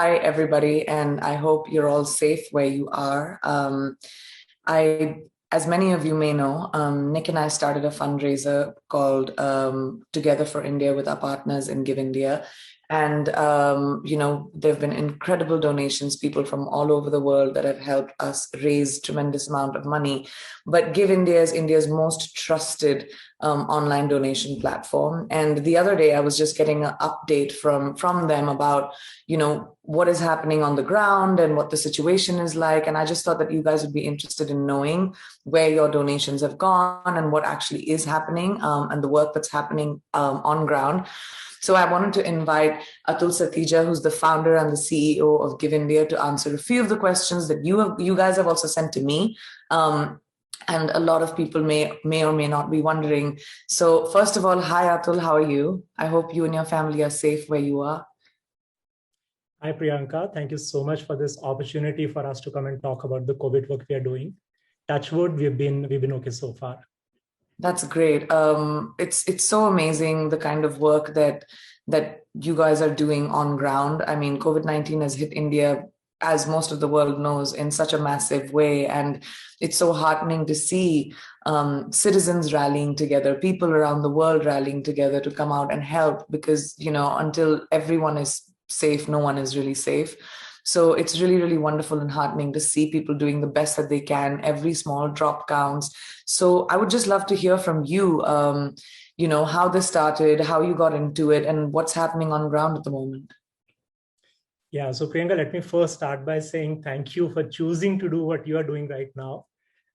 Hi, everybody, and I hope you're all safe where you are. I, as many of you may know, Nick and I started a fundraiser called Together for India with our partners in Give India. And, there have been incredible donations, people from all over the world that have helped us raise tremendous amount of money. But Give India is India's most trusted online donation platform. And the other day, I was just getting an update from them about what is happening on the ground and what the situation is like. And I just thought that you guys would be interested in knowing where your donations have gone and what actually is happening, and the work that's happening on ground. So I wanted to invite Atul Satija, who's the founder and the CEO of Give India, to answer a few of the questions that you guys have also sent to me. And a lot of people may or may not be wondering. So first of all, hi Atul, how are you? I hope you and your family are safe where you are. Hi, Priyanka. Thank you so much for this opportunity for us to come and talk about the COVID work we are doing. Touch wood, we've been okay so far. That's great. It's so amazing the kind of work that you guys are doing on ground. I mean, COVID-19 has hit India, as most of the world knows, in such a massive way, and it's so heartening to see citizens rallying together, people around the world rallying together to come out and help, because until everyone is safe, no one is really safe. So it's really, really wonderful and heartening to see people doing the best that they can. Every small drop counts. So I would just love to hear from you, how this started, how you got into it, and what's happening on ground at the moment. Yeah, so Priyanka, let me first start by saying thank you for choosing to do what you are doing right now.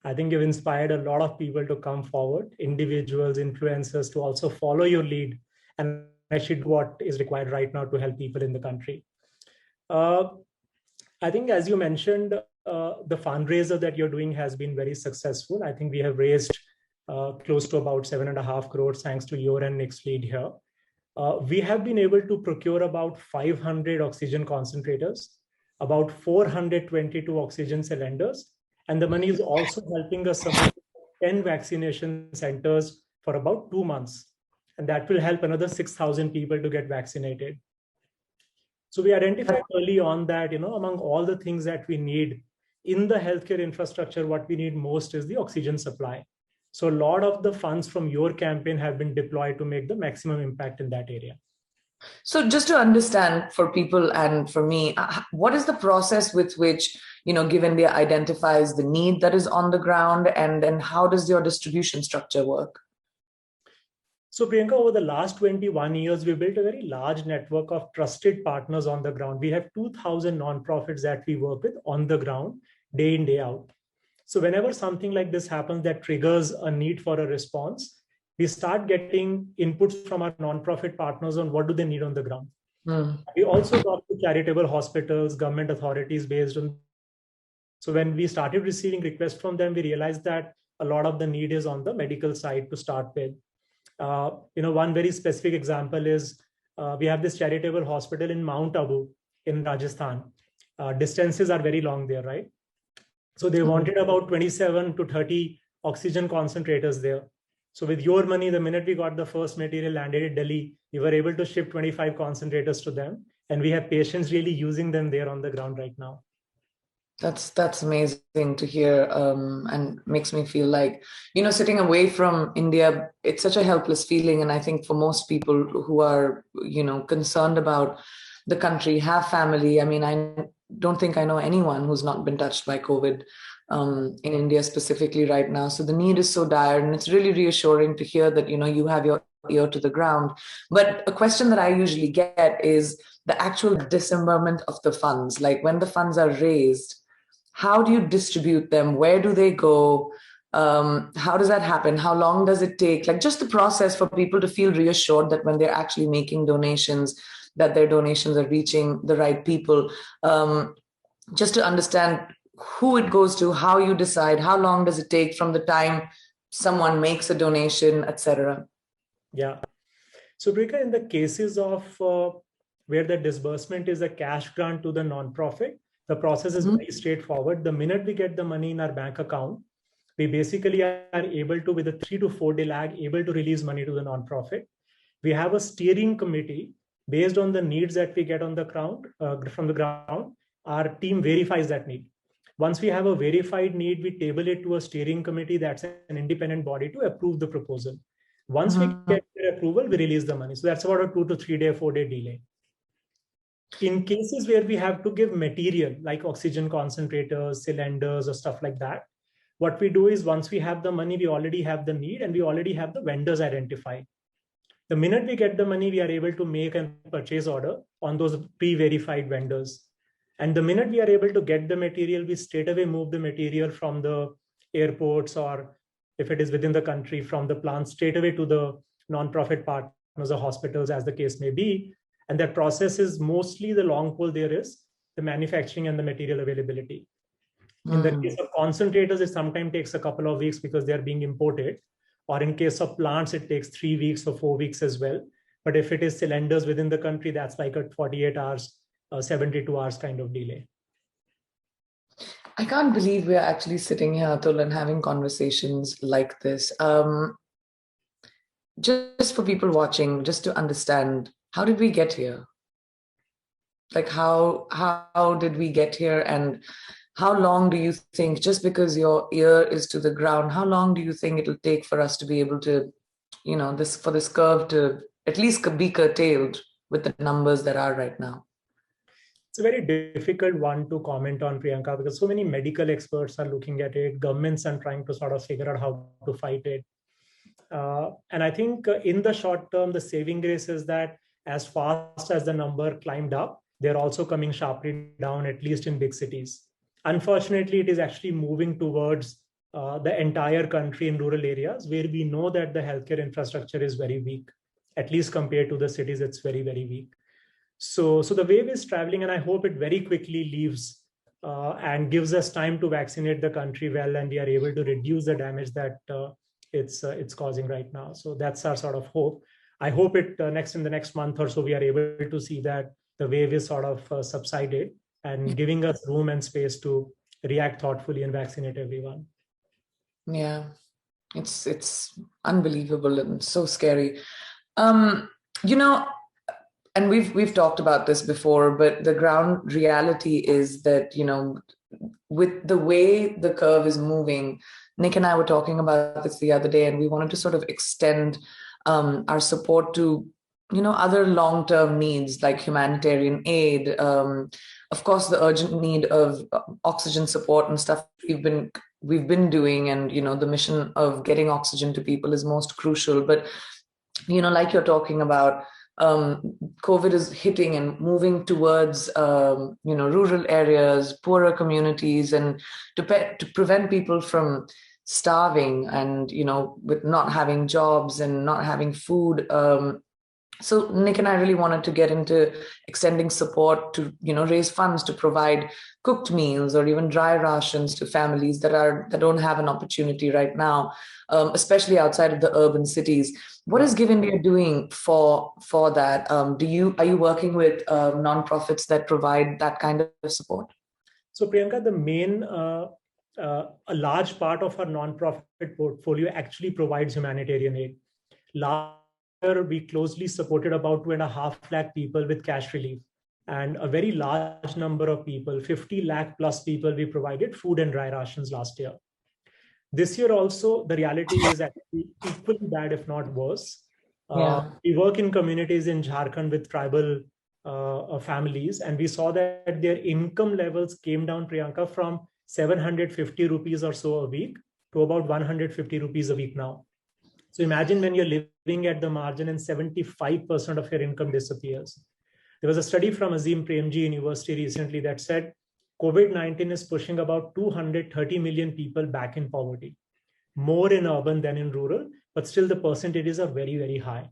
I think you've inspired a lot of people to come forward, individuals, influencers, to also follow your lead and actually do what is required right now to help people in the country. I think, as you mentioned, the fundraiser that you're doing has been very successful. I think we have raised close to about 7.5 crores thanks to your and Nick's lead here. We have been able to procure about 500 oxygen concentrators, about 422 oxygen cylinders, and the money is also helping us support 10 vaccination centers for about 2 months. And that will help another 6,000 people to get vaccinated. So we identified early on that, among all the things that we need in the healthcare infrastructure, what we need most is the oxygen supply. So a lot of the funds from your campaign have been deployed to make the maximum impact in that area. So just to understand for people and for me, what is the process with which, Give India identifies the need that is on the ground, and then how does your distribution structure work? So Priyanka, over the last 21 years, we built a very large network of trusted partners on the ground. We have 2,000 nonprofits that we work with on the ground, day in, day out. So whenever something like this happens that triggers a need for a response, we start getting inputs from our nonprofit partners on what do they need on the ground. We also talk to charitable hospitals, government authorities based on. So when we started receiving requests from them, we realized that a lot of the need is on the medical side to start with. One very specific example is we have this charitable hospital in Mount Abu in Rajasthan. Distances are very long there, right? So they wanted about 27 to 30 oxygen concentrators there. So with your money, the minute we got the first material landed in Delhi, we were able to ship 25 concentrators to them. And we have patients really using them there on the ground right now. That's amazing to hear, and makes me feel like, sitting away from India, it's such a helpless feeling. And I think for most people who are, concerned about the country, have family. I mean, I don't think I know anyone who's not been touched by COVID in India specifically right now. So the need is so dire, and it's really reassuring to hear that, you have your ear to the ground. But a question that I usually get is the actual disbursement of the funds. Like when the funds are raised, how do you distribute them? Where do they go? How does that happen? How long does it take? Like just the process for people to feel reassured that when they're actually making donations, that their donations are reaching the right people. Just to understand who it goes to, how you decide, how long does it take from the time someone makes a donation, etc. Yeah. So Brika, in the cases of where the disbursement is a cash grant to the nonprofit, the process is very straightforward. The minute we get the money in our bank account, we basically are able to, with a 3 to 4 day lag, able to release money to the nonprofit. We have a steering committee Based on the needs that we get on the ground, from the ground, our team verifies that need. Once we have a verified need, we table it to a steering committee that's an independent body to approve the proposal. Once we get their approval, we release the money. So that's about a 2 to 3 day, 4 day delay. In cases where we have to give material like oxygen concentrators, cylinders, or stuff like that, what we do is once we have the money, we already have the need and we already have the vendors identified. The minute we get the money, we are able to make a purchase order on those pre-verified vendors. And the minute we are able to get the material, we straight away move the material from the airports, or if it is within the country, from the plant straight away to the non-profit partners or hospitals, as the case may be. And that process is mostly the long pole there is the manufacturing and the material availability. In the case of concentrators, it sometimes takes a couple of weeks because they are being imported. Or in case of plants, it takes 3 weeks or 4 weeks as well. But if it is cylinders within the country, that's like a 48 hours, 72 hours kind of delay. I can't believe we're actually sitting here, Atul, and having conversations like this. Just for people watching, just to understand, how did we get here? Like how did we get here, and how long do you think, just because your ear is to the ground, how long do you think it'll take for us to be able to, for this curve to at least be curtailed with the numbers that are right now? It's a very difficult one to comment on, Priyanka, because so many medical experts are looking at it. Governments are trying to sort of figure out how to fight it. And I think in the short term, the saving grace is that as fast as the number climbed up, they're also coming sharply down, at least in big cities. Unfortunately, it is actually moving towards the entire country in rural areas where we know that the healthcare infrastructure is very weak, at least compared to the cities, it's very, very weak. So the wave is traveling, and I hope it very quickly leaves and gives us time to vaccinate the country well, and we are able to reduce the damage that it's causing right now. So that's our sort of hope. I hope it in the next month or so, we are able to see that the wave is sort of subsided and giving us room and space to react thoughtfully and vaccinate everyone. Yeah, it's unbelievable and so scary. And we've talked about this before, but the ground reality is that, with the way the curve is moving, Nick and I were talking about this the other day, and we wanted to sort of extend our support to, other long-term needs like humanitarian aid. Of course, the urgent need of oxygen support and stuff we've been doing, and, the mission of getting oxygen to people is most crucial. But, like you're talking about, COVID is hitting and moving towards, rural areas, poorer communities, and to prevent people from starving and, with not having jobs and not having food. So Nick and I really wanted to get into extending support to, raise funds to provide cooked meals or even dry rations to families that don't have an opportunity right now, especially outside of the urban cities. What is Give India doing for that? Are you working with nonprofits that provide that kind of support? So Priyanka, the main a large part of our nonprofit portfolio actually provides humanitarian aid. Last year, we closely supported about 2.5 lakh people with cash relief, and a very large number of people, 50 lakh plus people, we provided food and dry rations last year. This year also, the reality is actually equally bad, if not worse. We work in communities in Jharkhand with tribal families, and we saw that their income levels came down, Priyanka, from 750 rupees or so a week to about 150 rupees a week now. So imagine when you're living at the margin and 75% of your income disappears. There was a study from Azim Premji University recently that said COVID-19 is pushing about 230 million people back in poverty, more in urban than in rural, but still the percentages are very, very high.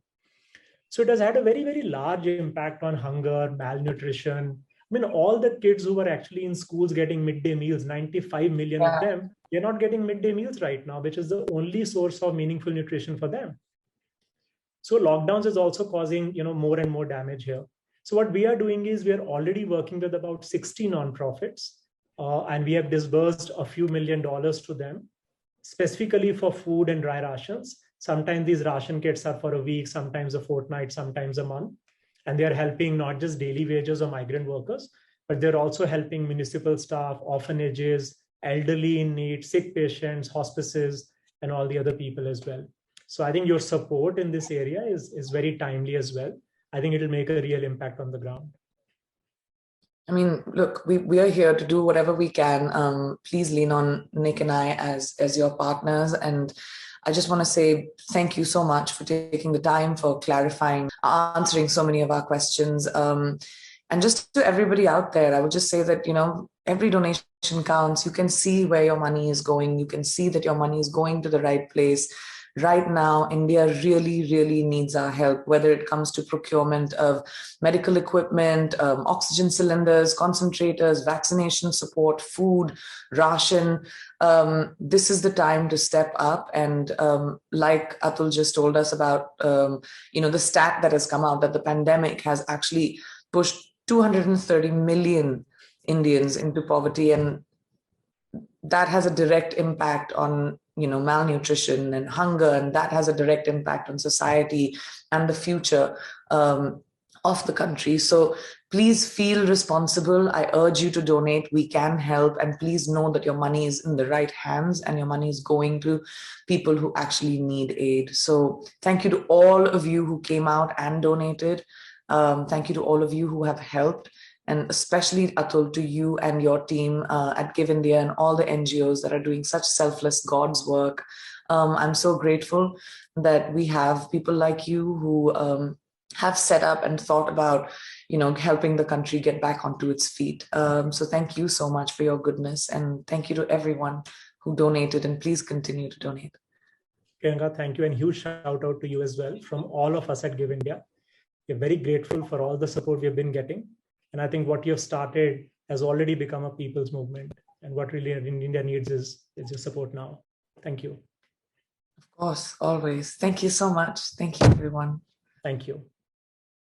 So it has had a very, very large impact on hunger, malnutrition. I mean, all the kids who were actually in schools getting midday meals, 95 million of them, they're not getting midday meals right now, which is the only source of meaningful nutrition for them. So lockdowns is also causing, more and more damage here. So what we are doing is we are already working with about 60 nonprofits, and we have disbursed a few $1 million to them, specifically for food and dry rations. Sometimes these ration kits are for a week, sometimes a fortnight, sometimes a month. And they are helping not just daily wages or migrant workers, but they're also helping municipal staff, orphanages, elderly in need, sick patients, hospices, and all the other people as well. So I think your support in this area is very timely as well. I think it'll make a real impact on the ground. I mean, look, we are here to do whatever we can. Please lean on Nick and I as your partners. And I just want to say thank you so much for taking the time, for clarifying, answering so many of our questions. And just to everybody out there, I would just say that, every donation counts. You can see where your money is going. You can see that your money is going to the right place. Right now, India really, really needs our help, whether it comes to procurement of medical equipment, oxygen cylinders, concentrators, vaccination support, food, ration. This is the time to step up. And like Atul just told us about, the stat that has come out that the pandemic has actually pushed 230 million Indians into poverty. And that has a direct impact on malnutrition and hunger, and that has a direct impact on society and the future of the country. So please feel responsible. I urge you to donate. We can help, and please know that your money is in the right hands and your money is going to people who actually need aid. So thank you to all of you who came out and donated. Thank you to all of you who have helped. And especially, Atul, to you and your team at Give India and all the NGOs that are doing such selfless God's work. I'm so grateful that we have people like you who have set up and thought about, helping the country get back onto its feet. So thank you so much for your goodness. And thank you to everyone who donated. And please continue to donate. Priyanka, thank you. And huge shout out to you as well from all of us at Give India. We're very grateful for all the support we've been getting. And I think what you've started has already become a people's movement. And what really India needs is your support now. Thank you. Of course, always. Thank you so much. Thank you, everyone. Thank you.